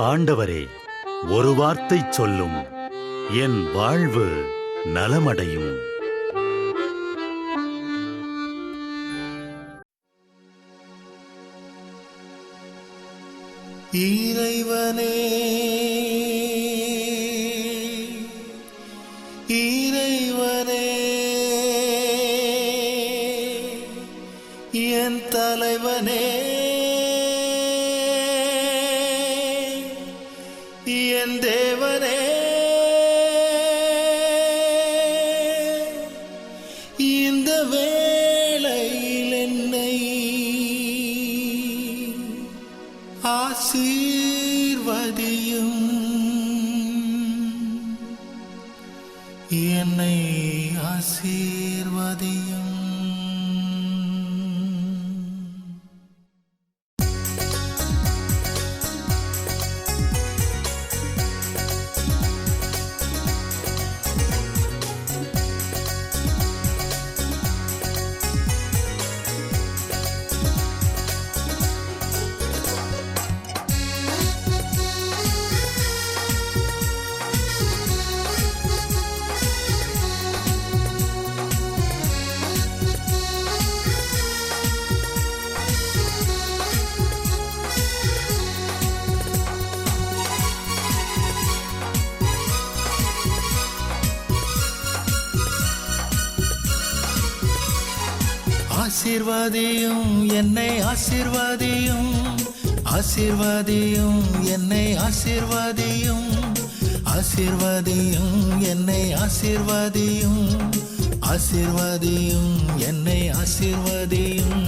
ஆண்டவரே, ஒரு வார்த்தை சொல்லும், என் வாழ்வு நலமடையும். இறைவனே, இறைவனே, என் தலைவனே, என் தேவனே, இந்த வேளையில் என்னை ஆசீர்வதியும், என்னை ஆசீர்வதியும். ஆசீர்வாதியும், என்னை ஆசீர்வாதியும், ஆசீர்வாதியும், என்னை ஆசீர்வாதியும், ஆசீர்வாதியும், என்னை ஆசீர்வாதியும், ஆசீர்வாதியும், என்னை ஆசீர்வாதியும்.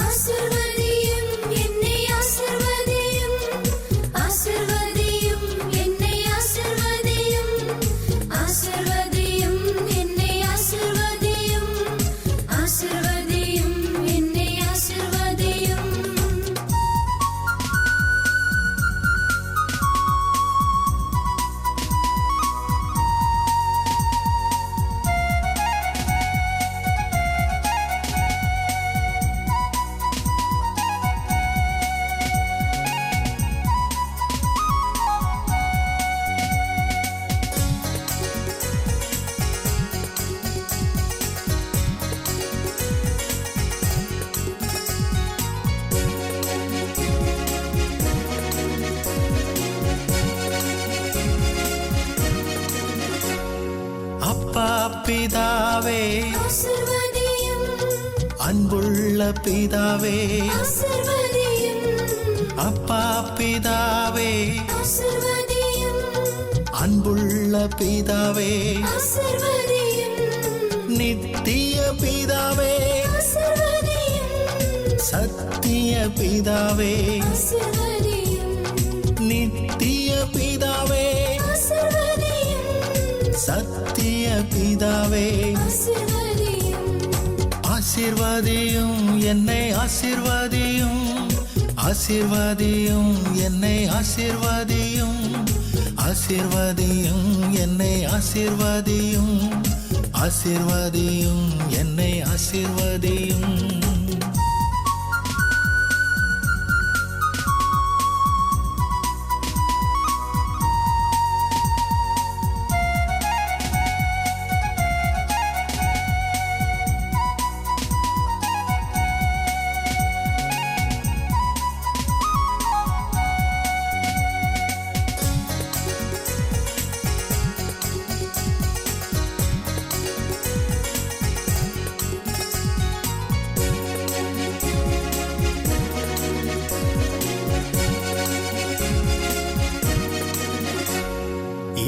ஆசீர்வாதியும், என்னை ஆசீர்வாதியும், ஆசீர்வாதியும், என்னை ஆசீர்வாதியும், ஆசீர்வாதியும், என்னை ஆசீர்வாதியும், ஆசீர்வாதியும், என்னை ஆசீர்வாதியும். அப்பா பிதாவே, ஆசீர்வாதியும், அன்புள்ள பிதாவே, ஆசீர்வாதியும், அப்பா பிதாவே, ஆசீர்வாதியும், அன்புள்ள பிதாவே, ஆசீர்வாதியும், நித்திய பிதாவே, ஆசீர்வாதியும், சத்திய பிதாவே, ஆசீர்வாதியும், நித்திய பிதாவே, ஆசீர்வாதியும், சத்திய பிதாவே, ஆசீர்வாதியும். ஆசீர்வாதியும், என்னை ஆசீர்வாதியும், ஆசீர்வாதியும், என்னை ஆசீர்வாதியும், ஆசீர்வாதியும், என்னை ஆசீர்வாதியும், ஆசீர்வாதியும், என்னை ஆசீர்வாதியும்.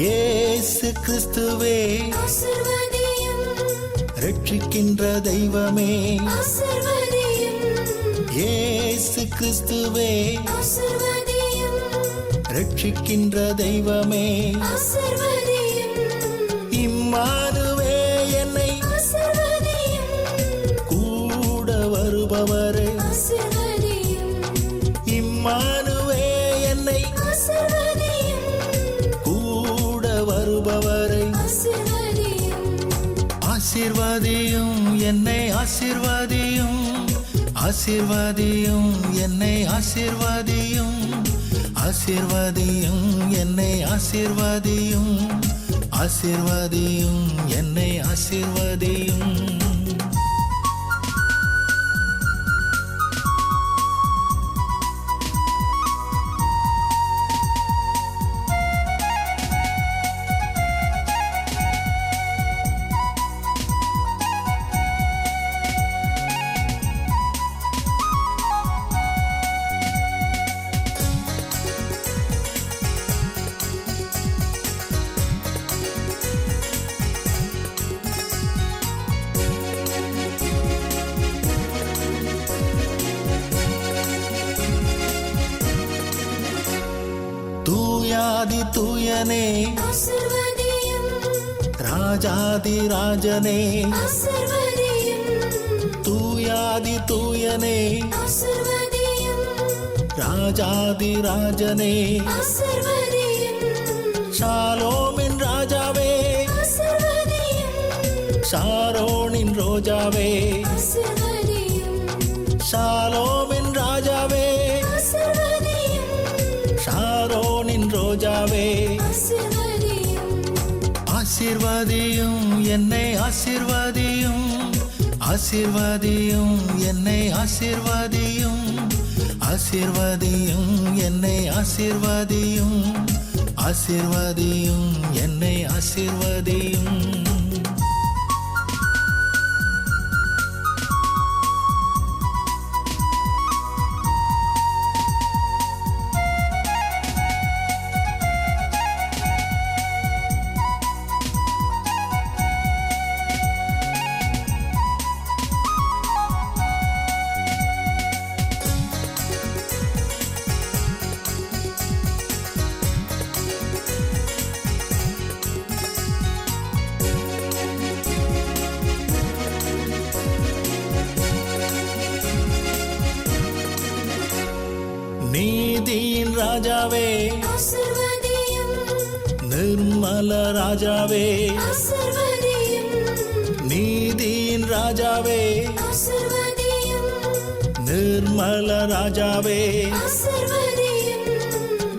இயேசு கிறிஸ்துவே, ஆசீர்வாதியும், ரட்சிக்கின்ற தெய்வமே, ஆசீர்வாதியும், இயேசு கிறிஸ்துவே, ஆசீர்வாதியும், ரட்சிக்கின்ற தெய்வமே, ஆசீர்வாதியும், இம்மானுவே, என்னை ஆசீர்வாதியும், கூட வருபவரே, ஆசீர்வாதியும், இம்மானுவே, என்னை ஆசீர்வாதியும், கூட வருபவரே, ஆசீர்வாதியும். ஆசீர்வாதியும், என்னை ஆசீர்வாதியும், ஆசீர்வாதியும், என்னை ஆசீர்வாதியும், ஆசீர்வதியும் என்னை ஆசீர்வதியும் ஆசீர்வதியும் என்னை ஆசீர்வதியும் தூயாதி தூயனே ஆசீர்வதியும் ராஜாதி ராஜனே ஆசீர்வதியும் தூயாதி தூயனே ஆசீர்வதியும் ராஜாதி ராஜனே ஆசீர்வதியும் ஷாலோமின் ராஜாவே ஆசீர்வதியும் ஷாரோனின் ரோஜாவே ஆசீர்வதியும் ஷாலோமின் ராஜாவே ஆசீர்வதியும் ஷாரோனின் ரோஜாவே ஆசீர்வதியும் ஆசீர்வதியும் என்னை ஆசீர்வதியும் ஆசீர்வதியும் என்னை ஆசீர்வதியும் ஆசீர்வதியும் என்னை ஆசீர்வதியும் ஆசீர்வதியும் என்னை ஆசீர்வதியும் நீதியின் ராஜாவே ஆசீர்வதியும் நிர்மல ராஜாவே ஆசீர்வதியும் நீதியின் ராஜாவே ஆசீர்வதியும் நிர்மல ராஜாவே ஆசீர்வதியும்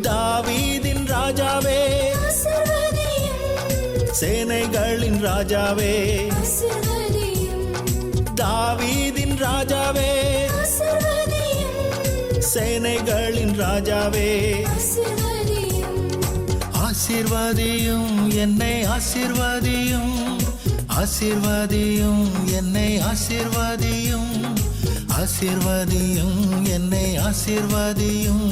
தாவீதின் ராஜாவே ஆசீர்வதியும் சேனைகளின் ராஜாவே ஆசீர்வதியும் தாவீதின் ராஜாவே ஆசீர்வதியும் சேனைகளின் ராஜாவே ஆசீர்வதியும் ஆசீர்வதியும் என்னை ஆசீர்வதியும் ஆசீர்வதியும் என்னை ஆசீர்வதியும் ஆசீர்வதியும் என்னை ஆசீர்வதியும்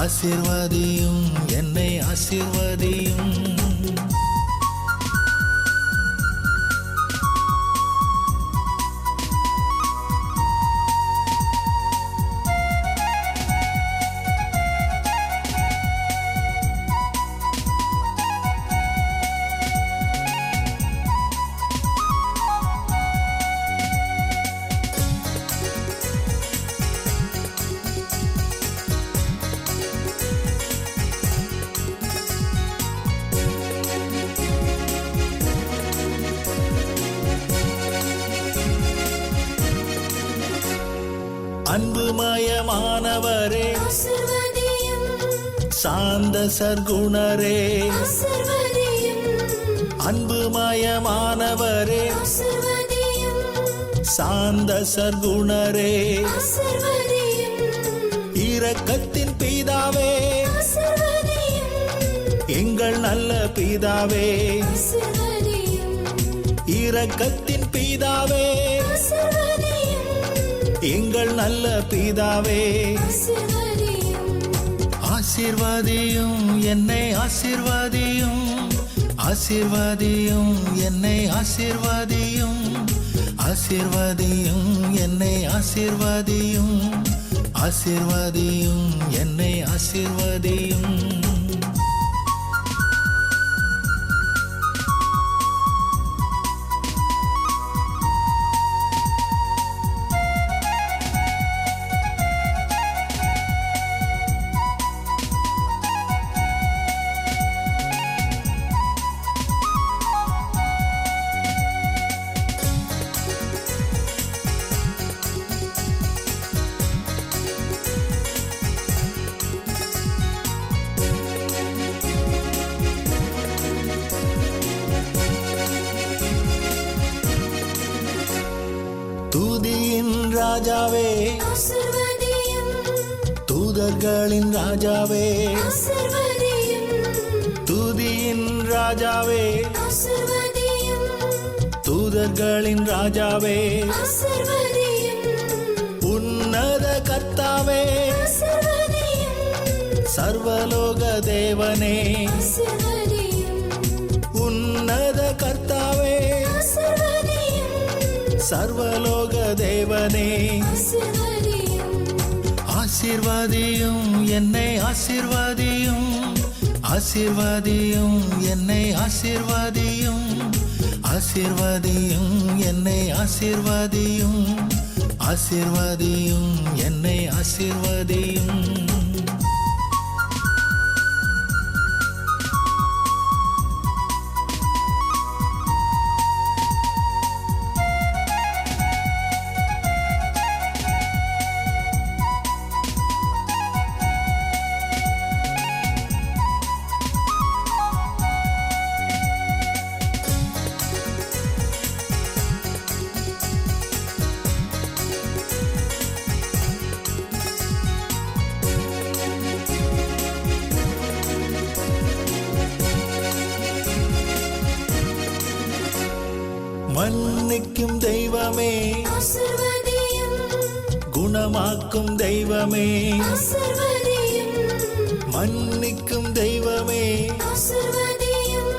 ஆசீர்வதியும் என்னை ஆசீர்வதியும் அன்புமயமானவரே ஆசீர்வதியும் சாந்த சர்க்குணரே ஆசீர்வதியும் அன்புமயமானவரே ஆசீர்வதியும் சாந்த சர்க்குணரே ஆசீர்வதியும் இரக்கத்தின் பிதாவே ஆசீர்வதியும் எங்கள் நல்ல பிதாவே ஆசீர்வதியும் இரக்கத்தின் பிதாவே ஆசீர்வதியும் எங்கள் நல்ல பிதாவே ஆசீர்வதியும் ஆசீர்வதியும் என்னை ஆசீர்வதியும் ஆசீர்வதியும் என்னை ஆசீர்வதியும் ஆசீர்வதியும் என்னை ஆசீர்வதியும் ஆசீர்வதியும் என்னை ஆசீர்வதியும் ராஜாவே ஆசீர்வதியும் தூதர்களின் ராஜாவே ஆசீர்வதியும் துதியின் ராஜாவே ஆசீர்வதியும் தூதர்களின் ராஜாவே ஆசீர்வதியும் உன்னத கர்த்தாவே ஆசீர்வதியும் சர்வலோக தேவனே ஆசீர்வதியும் உன்னத கர்த்தாவே ஆசீர்வதியும் சர்வலோக தேவனே ஆசீர்வதியும் ஆசீர்வாதியும் என்னை ஆசீர்வாதியும் ஆசீர்வாதியும் என்னை ஆசீர்வாதியும் ஆசீர்வாதியும் என்னை ஆசீர்வாதியும் ஆசீர்வாதியும் என்னை ஆசீர்வாதியும் மன்னிக்கும் தெய்வமே ஆசீர்வதியும் குணமாக்கும் தெய்வமே ஆசீர்வதியும் மன்னிக்கும் தெய்வமே ஆசீர்வதியும்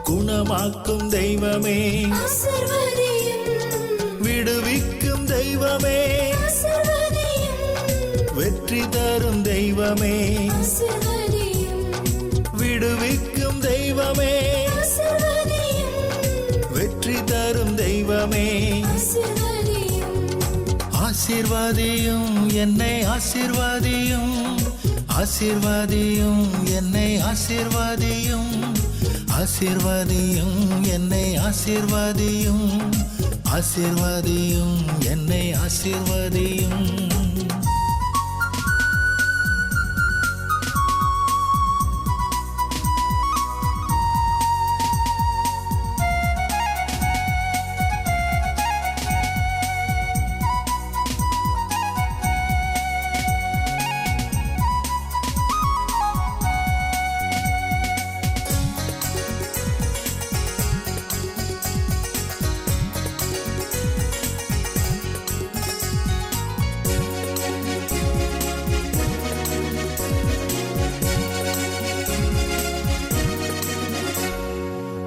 குணமாக்கும் தெய்வமே ஆசீர்வதியும் விடுவிக்கும் தெய்வமே ஆசீர்வதியும் வெற்றி தரும் தெய்வமே ஆசீர்வதியும் விடுவிக்கும் தெய்வமே ஆசீர்வதியும் வெற்றி தரும் தெய்வமே ஆசீர்வதியும் ஆசீர்வாதியும் என்னை ஆசீர்வாதியும் ஆசீர்வாதியும் என்னை ஆசீர்வாதியும் ஆசீர்வாதியும் என்னை ஆசீர்வாதியும் ஆசீர்வாதியும் என்னை ஆசீர்வாதியும்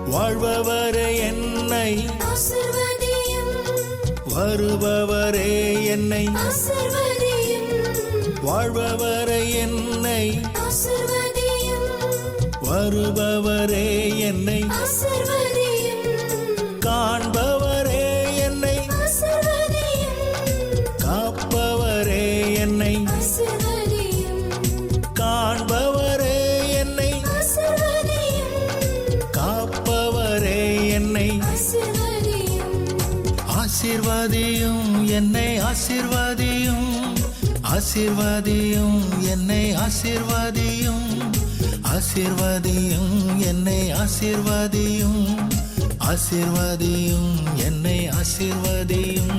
வாழ்பவரே என்னை ஆசீர்வதியும் வருபவரே என்னை ஆசீர்வதியும் வாழ்பவரே என்னை ஆசீர்வதியும் வருபவரே என்னை ஆசீர்வதியும் காண்பவரே என்னை ஆசீர்வதியும் காப்பவரே என்னை ஆசீர்வதியும் காண்பவரே என்னை ஆசீர்வதியும் காப்பவரே என்னை ஆசீர்வதியும் ஆசீர்வாதியும் என்னை ஆசீர்வாதியும் ஆசீர்வாதியும் என்னை ஆசீர்வாதியும் ஆசீர்வாதியும் என்னை ஆசீர்வாதியும் ஆசீர்வாதியும் என்னை ஆசீர்வாதியும்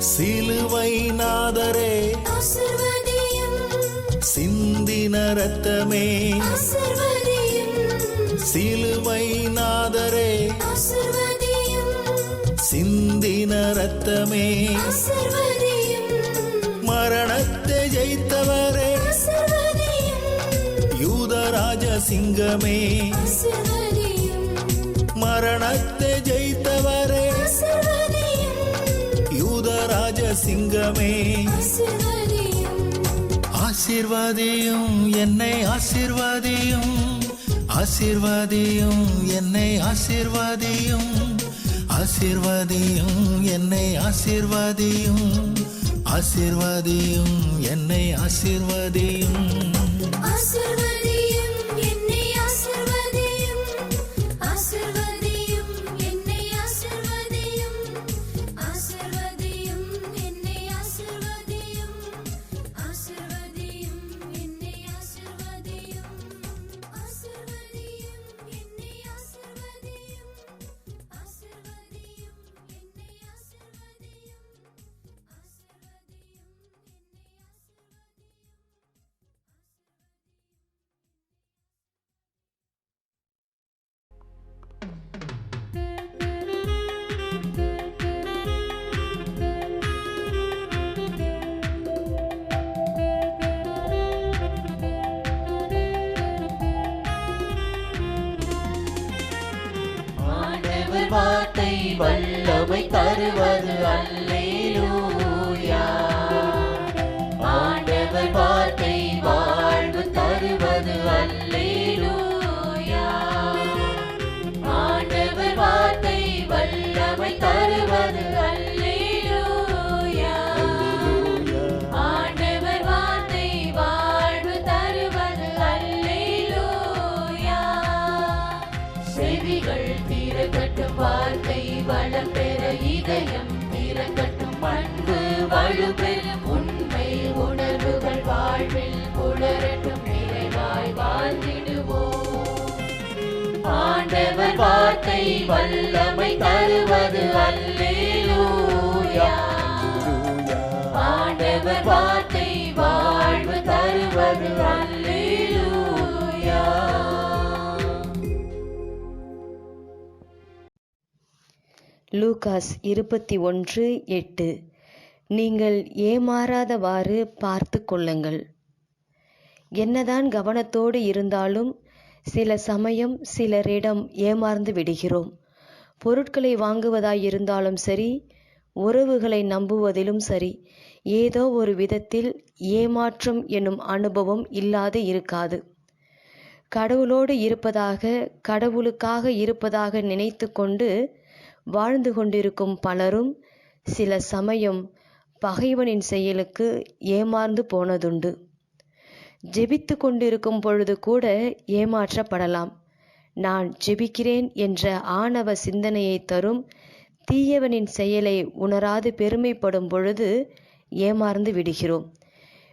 சிலுவை நாதரே ஆசீர்வதியும் சிந்தின ரத்தமே ஆசீர்வதியும் சிலுவை நாதரே ஆசீர்வதியும் சிந்தின ரத்தமே ஆசீர்வதியும் மரணத்தை ஜெயித்தவரே ஆசீர்வதியும் யூதராஜ சிங்கமே ஆசீர்வதியும் மரணத்தை ஜெயித்தவரே ஆசீர்வதியும் யூதராஜ சிங்கமே ஆசீர்வதியும் ஆசீர்வாதியும் என்னை ஆசீர்வாதியும் ஆசீர்வதியும் என்னை ஆசீர்வதியும், ஆசீர்வதியும் என்னை ஆசீர்வதியும், ஆசீர்வதியும் என்னை ஆசீர்வதியும். ஆசீர்வதியும் என்னை ஆசீர்வதியும், ஆசீர்வதியும் என்னை ஆசீர்வதியும், ஆசீர்வதியும் என்னை ஆசீர்வதியும், ஆசீர்வதியும் என்னை ஆசீர்வதியும், ஆசீர்வதியும் என்னை ஆசீர்வதியும், ஆசீர்வதியும் என்னை ஆசீர்வதியும், ஆண்டவர் வார்த்தை வல்லமை தருவது அல்லேலூயா. ஆண்டவர் வார்த்தை வாழ்வு தருவது அல்லேலூயா. ஆண்டவர் வார்த்தை வல்லமை தருவது அல்லேலூயா. ஆண்டவர் வார்த்தை வாழ்வு தருவது அல்லேலூயா. செவிகள் திறக்கட்டும், வார்த்தை வளம் பெற இதயம் திறக்கட்டும், அன்பு வலுப்பெறும், உண்மை உணர்வுகள் வாழ்வில் புலரட்டும், நிறைவாய் வாழ்ந்திடுவோம். ஆண்டவர் வார்த்தை வல்லமை தருவது அல்லேலூயா. ஆண்டவர் வார்த்தை வாழ்வு தருவது அல்லேலூயா. லூகாஸ் 21:8. நீங்கள் ஏமாறாதவாறு பார்த்து கொள்ளுங்கள். என்னதான் கவனத்தோடு இருந்தாலும் சில சமயம் சிலரிடம் ஏமாந்து விடுகிறோம். பொருட்களை வாங்குவதாயிருந்தாலும் சரி, உறவுகளை நம்புவதிலும் சரி, ஏதோ ஒரு விதத்தில் ஏமாற்றம் என்னும் அனுபவம் இல்லாது இருக்காது. கடவுளோடு இருப்பதாக, கடவுளுக்காக இருப்பதாக நினைத்து கொண்டு வாழ்ந்து கொண்டிருக்கும் பலரும் சில சமயம் பகைவனின் செயலுக்கு ஏமாந்து போனதுண்டு. ஜெபித்து கொண்டிருக்கும் பொழுது கூட ஏமாற்றப்படலாம். நான் ஜெபிக்கிறேன் என்ற ஆணவ சிந்தனையை தரும் தீயவனின் செயலை உணராது பெருமைப்படும் பொழுது ஏமாந்து விடுகிறோம்.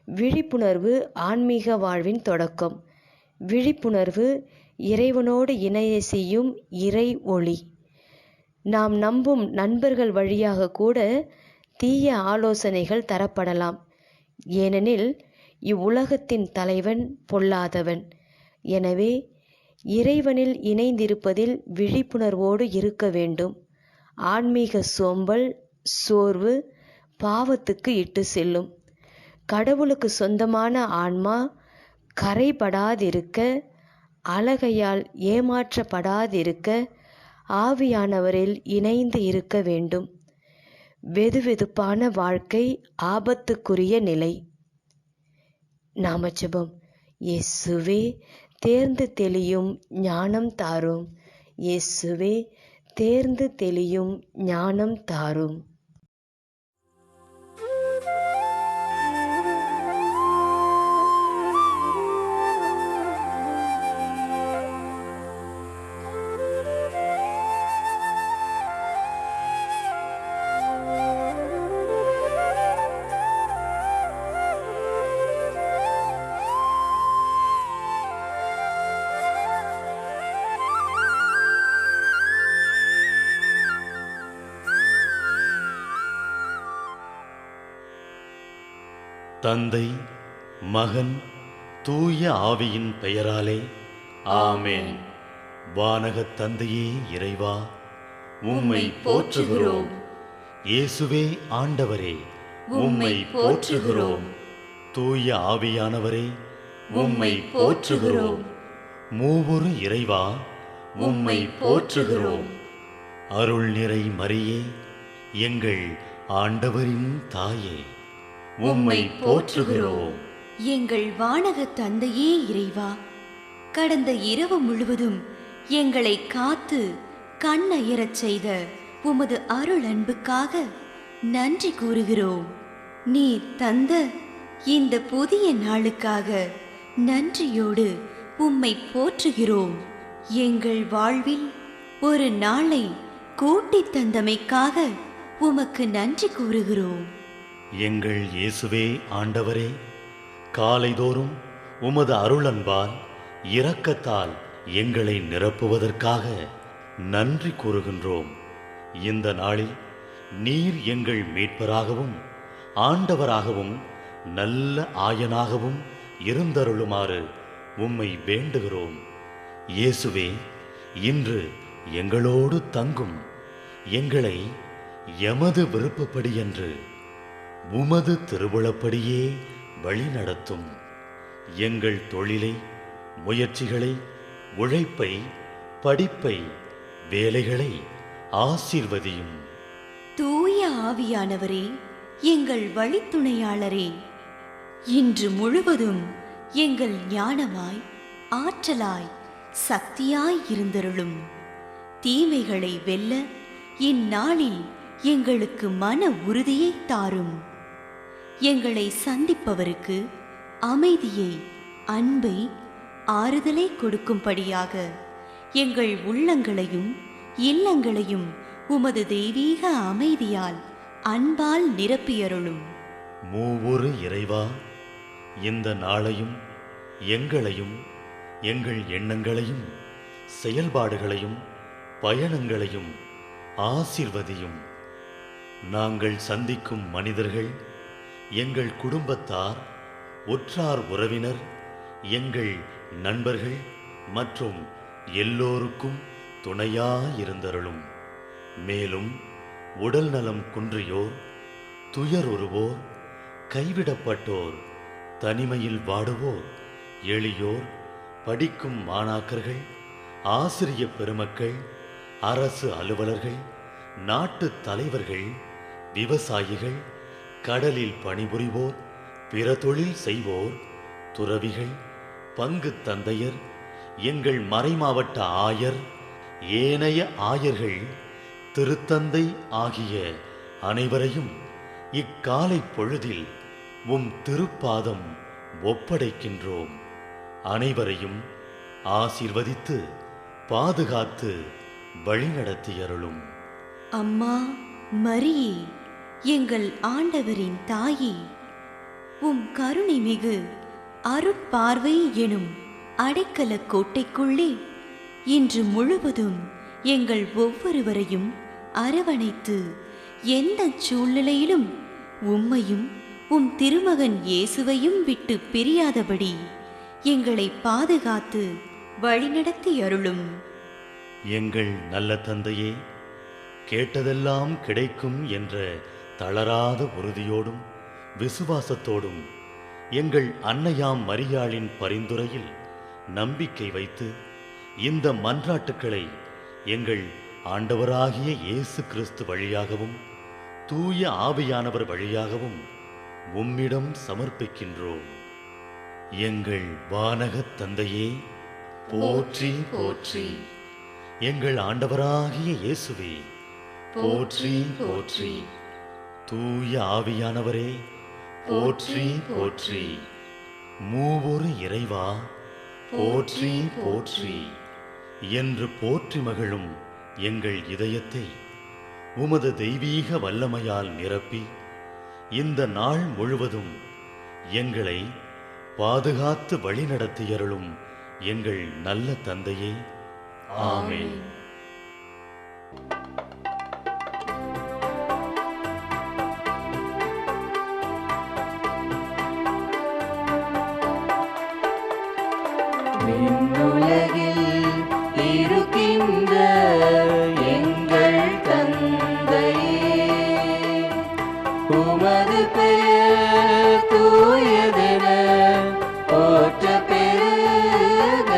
விழிப்புணர்வு ஆன்மீக வாழ்வின் தொடக்கம். விழிப்புணர்வு இறைவனோடு இணைய செய்யும் இறை ஒளி. நாம் நம்பும் நண்பர்கள் வழியாக கூட தீய ஆலோசனைகள் தரப்படலாம். ஏனெனில் இவ்வுலகத்தின் தலைவன் பொல்லாதவன். எனவே இறைவனில் இணைந்திருப்பதில் விழிப்புணர்வோடு இருக்க வேண்டும். ஆன்மீக சோம்பல், சோர்வு பாவத்துக்கு இட்டு செல்லும். கடவுளுக்கு சொந்தமான ஆன்மா கரைபடாதிருக்க, அலகையால் ஏமாற்றப்படாதிருக்க ஆவியானவரில் இணைந்து இருக்க வேண்டும். வெதுவெதுப்பான வாழ்க்கை ஆபத்துக்குரிய நிலை. நாம ஜெபம். இயேசுவே தேர்ந்து தெளியும் ஞானம் தாரும். இயேசுவே தேர்ந்து தெளியும் ஞானம் தாரும். தந்தை, மகன், தூய ஆவியின் பெயராலே ஆமென். வானகத் தந்தையே இறைவா, உம்மை போற்றுகிறோம். இயேசுவே ஆண்டவரே, உம்மை போற்றுகிறோம். தூய ஆவியானவரே, உம்மை போற்றுகிறோம். மூவொரு இறைவா, உம்மை போற்றுகிறோம். அருள் நிறை மரியே, எங்கள் ஆண்டவரின் தாயே, உம்மை போற்றுகிறோம். எங்கள் வானக தந்தையே இறைவா, கடந்த இரவு முழுவதும் எங்களை காத்து கண்ணயரச் செய்த உமது அருள் அன்புக்காக நன்றி கூறுகிறோம். நீர் தந்த இந்த புதிய நாளுக்காக நன்றியோடு உம்மை போற்றுகிறோம். எங்கள் வாழ்வில் ஒரு நாளை கூட்டித் தந்தமைக்காக உமக்கு நன்றி கூறுகிறோம். எங்கள் இயேசுவே ஆண்டவரே, காலைதோறும் உமது அருளன்பால் இரக்கத்தால் எங்களை நிரப்புவதற்காக நன்றி கூறுகின்றோம். இந்த நாளில் நீர் எங்கள் மீட்பராகவும் ஆண்டவராகவும் நல்ல ஆயனாகவும் இருந்தருளுமாறு உம்மை வேண்டுகிறோம். இயேசுவே, இன்று எங்களோடு தங்கும். எங்களை எமது விருப்பப்படியன்று உமது திருவுளப்படியே வழிநடத்தும். எங்கள் தொழிலை, முயற்சிகளை, உழைப்பை, படிப்பை, வேலைகளை ஆசீர்வதியும். தூய ஆவியானவரே, எங்கள் வழித்துணையாளரே, இன்று முழுவதும் எங்கள் ஞானமாய், ஆற்றலாய், சக்தியாய் இருந்தருளும். தீமைகளை வெல்ல இந்நாளில் எங்களுக்கு மன உறுதியை தாரும். எங்களை சந்திப்பவருக்கு அமைதியை, அன்பை, ஆறுதலை கொடுக்கும்படியாக எங்கள் உள்ளங்களையும் இல்லங்களையும் உமது தெய்வீக அமைதியால், அன்பால் நிரப்பியருளும். மூவொரு இறைவா, இந்த நாளையும் எங்களையும் எங்கள் எண்ணங்களையும் செயல்பாடுகளையும் பயணங்களையும் ஆசீர்வதியும். நாங்கள் சந்திக்கும் மனிதர்கள், எங்கள் குடும்பத்தார், உற்றார் உறவினர், எங்கள் நண்பர்கள் மற்றும் எல்லோருக்கும் துணையாயிருந்தருளும். மேலும் உடல் நலம் குன்றியோர், துயருறுவோர், கைவிடப்பட்டோர், தனிமையில் வாடுவோர், எளியோர், படிக்கும் மாணாக்கர்கள், ஆசிரிய பெருமக்கள், அரசு அலுவலர்கள், நாட்டு தலைவர்கள், விவசாயிகள், கடலில் பணிபுரிவோர், பிற தொழில் செய்வோர், துறவிகள், பங்கு தந்தையர், எங்கள் மறைமாவட்ட ஆயர், ஏனைய ஆயர்கள், திருத்தந்தை ஆகிய அனைவரையும் இக்காலை பொழுதில் உம் திருப்பாதம் ஒப்படைக்கின்றோம். அனைவரையும் ஆசீர்வதித்து பாதுகாத்து வழிநடத்தியருளும். அம்மா மரியே, எங்கள் ஆண்டவரின் தாயே, உம் கருணை மிகு அருட்பார்வை எனும் அடைக்கல கோட்டைக்குள்ளே இன்று முழுவதும் எங்கள் ஒவ்வொருவரையும் அரவணைத்து எந்த சூழ்நிலையிலும் உம்மையும் உம் திருமகன் இயேசுவையும் விட்டு பிரியாதபடி எங்களை பாதுகாத்து வழிநடத்தி அருளும். எங்கள் நல்ல தந்தையே, கேட்டதெல்லாம் கிடைக்கும் என்ற தளராத உறுதியோடும் விசுவாசத்தோடும் எங்கள் அன்னையாம் மரியாளின் பரிந்துரையில் நம்பிக்கை வைத்து இந்த மன்றாட்டுக்களை எங்கள் ஆண்டவராகிய இயேசு கிறிஸ்து வழியாகவும் தூய ஆவியானவர் வழியாகவும் உம்மிடம் சமர்ப்பிக்கின்றோம். எங்கள் வானகத் தந்தையே, போற்றி போற்றி. எங்கள் ஆண்டவராகிய இயேசுவே, போற்றி போற்றி. தூய ஆவியானவரே, போற்றி போற்றி. மூவொரு இறைவா, போற்றி போற்றி என்று போற்றி மகிழும் எங்கள் இதயத்தை உமது தெய்வீக வல்லமையால் நிரப்பி இந்த நாள் முழுவதும் எங்களை பாதுகாத்து வழிநடத்தியருளும் எங்கள் நல்ல தந்தையே. ஆமென். விண்ணுலகில் இருக்கின்ற எங்கள் தந்தையே, உமது பெயர் தூயதென போற்ற பெறுக.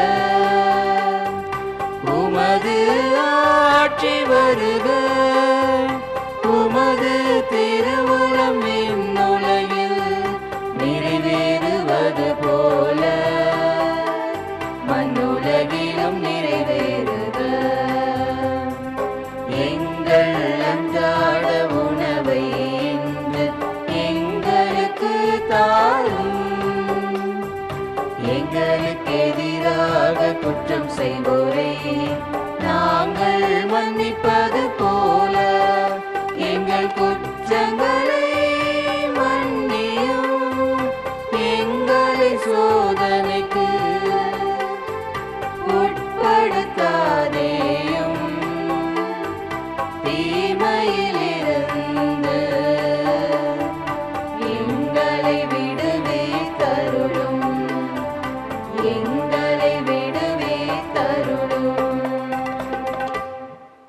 உமது ஆட்சி வருக. உமது திருவுளம் விண்ணுலகில் நிறைவேறுவது போல மண்ணு அன்றாட உணவை இன்று எங்களுக்கு தாரும். எங்களுக்கு எதிராக குற்றம் செய்வோரை நாங்கள் மன்னிப்பது போல எங்கள் குற்றங்கள்